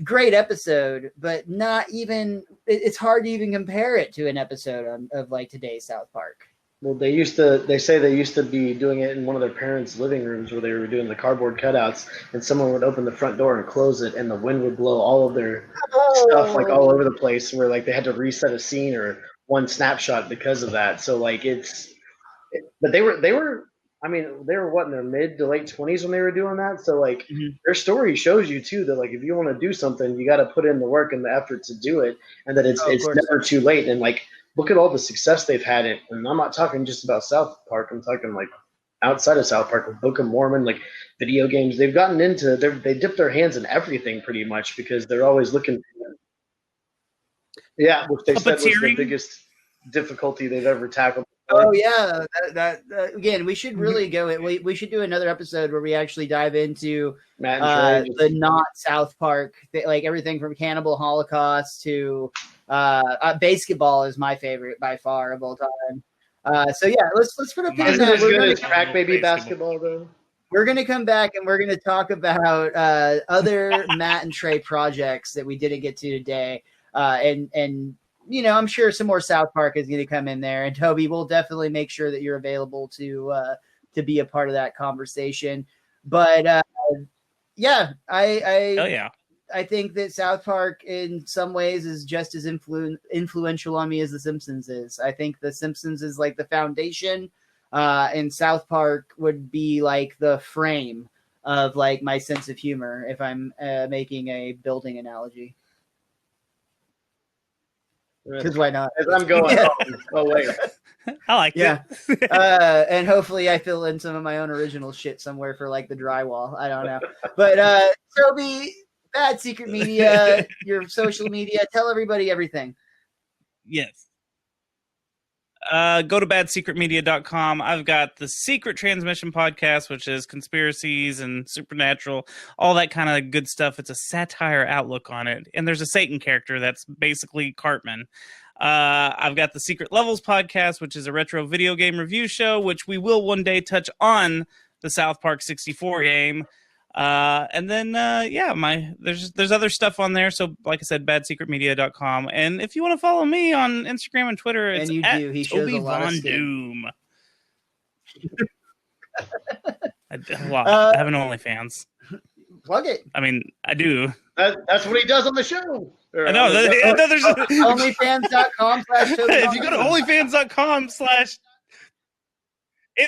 Great episode, but not even. It's hard to even compare it to an episode of like today's South Park. Well, they say they used to be doing it in one of their parents' living rooms where they were doing the cardboard cutouts, and someone would open the front door and close it, and the wind would blow all of their stuff like all over the place, where like they had to reset a scene or one snapshot because of that. So like but they were. I mean, they were what in their mid to late 20s when they were doing that. So like their story shows you too that like if you want to do something, you got to put in the work and the effort to do it, and that it's never too late. And like look at all the success they've had. And I'm not talking just about South Park. I'm talking like outside of South Park, with Book of Mormon, like video games. They've gotten into they dip their hands in everything pretty much because they're always looking. Yeah, which they said was the biggest difficulty they've ever tackled. Oh yeah, that again. We should really go. We should do another episode where we actually dive into the not South Park, like everything from Cannibal Holocaust to basketball is my favorite by far of all time. So yeah, let's put a pin in that. As good as Crack Baby basketball though. We're gonna come back and we're gonna talk about other Matt and Trey projects that we didn't get to today, and. You know, I'm sure some more South Park is going to come in there, and Toby, we'll definitely make sure that you're available to be a part of that conversation. But yeah, I think that South Park in some ways is just as influential on me as The Simpsons is. I think The Simpsons is like the foundation, and South Park would be like the frame of like my sense of humor if I'm making a building analogy. Because why not? As I'm going home. Oh, wait. I like it. And hopefully I fill in some of my own original shit somewhere for like the drywall. I don't know. But Toby, Bad Secret Media, your social media, tell everybody everything. Yes. Go to badsecretmedia.com. I've got the Secret Transmission podcast, which is conspiracies and supernatural, all that kind of good stuff. It's a satire outlook on it. And there's a Satan character that's basically Cartman. I've got the Secret Levels podcast, which is a retro video game review show, which we will one day touch on the South Park 64 game. And then, there's other stuff on there. So like I said, badsecretmedia.com. And if you want to follow me on Instagram and Twitter, it's at Toby Vondoom. I have an OnlyFans. Plug it. I mean, I do. That's what he does on the show. I know. There's OnlyFans.com/Toby. If you go to OnlyFans.com/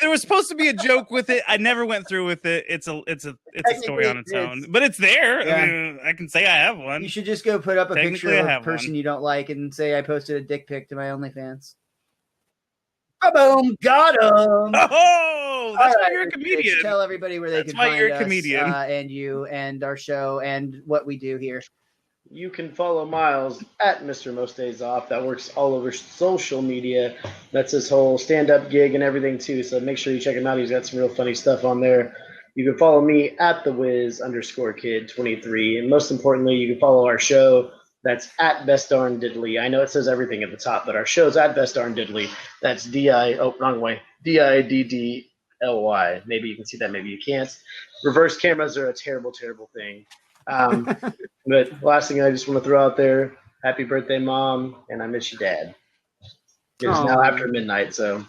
there was supposed to be a joke with it. I never went through with it. It's a story on its own, but it's there. Yeah. I mean, I can say I have one. You should just go put up a picture of a person you don't like and say I posted a dick pic to my OnlyFans. Boom, got him. Oh, that's why you're a comedian. Tell everybody where they can find us and you and our show and what we do here. You can follow Miles at Mr. Most Days Off. That works all over social media. That's his whole stand-up gig and everything, too. So make sure you check him out. He's got some real funny stuff on there. You can follow me at TheWiz_Kid23. And most importantly, you can follow our show. That's at Best Darn Diddly. I know it says everything at the top, but our show's at Best Darn Diddly. That's wrong way. DIDDLY. Maybe you can see that, maybe you can't. Reverse cameras are a terrible, terrible thing. But last thing I just want to throw out there, happy birthday, Mom, and I miss you, Dad. It's now after midnight, so.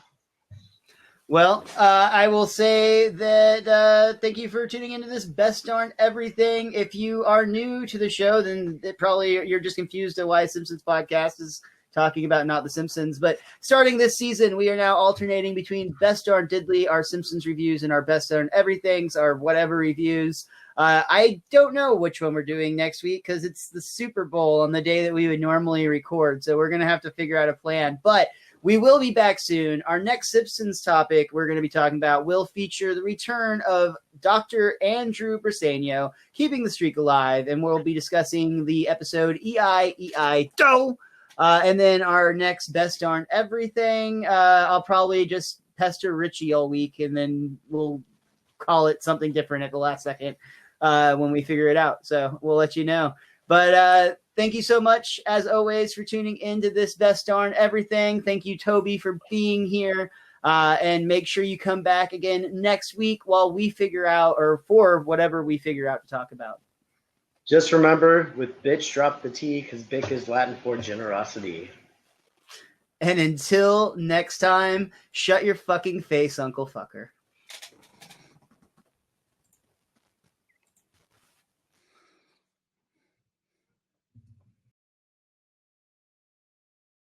Well, I will say that thank you for tuning into this Best Darn Everything. If you are new to the show, then probably you're just confused at why Simpsons podcast is talking about Not the Simpsons. But starting this season, we are now alternating between Best Darn Diddly, our Simpsons reviews, and our Best Darn Everythings, our whatever reviews. I don't know which one we're doing next week because it's the Super Bowl on the day that we would normally record. So we're going to have to figure out a plan. But we will be back soon. Our next Simpsons topic we're going to be talking about will feature the return of Dr. Andrew Briseño, keeping the streak alive, and we'll be discussing the episode E.I.E.I.DO. And then our next Best Darn Everything, I'll probably just pester Richie all week, and then we'll call it something different at the last second when we figure it out. So we'll let you know. But thank you so much, as always, for tuning into this Best Darn Everything. Thank you, Toby, for being here. And make sure you come back again next week while we figure out, or for whatever we figure out to talk about. Just remember, with bitch, drop the T, because Bic is Latin for generosity. And until next time, shut your fucking face, Uncle Fucker.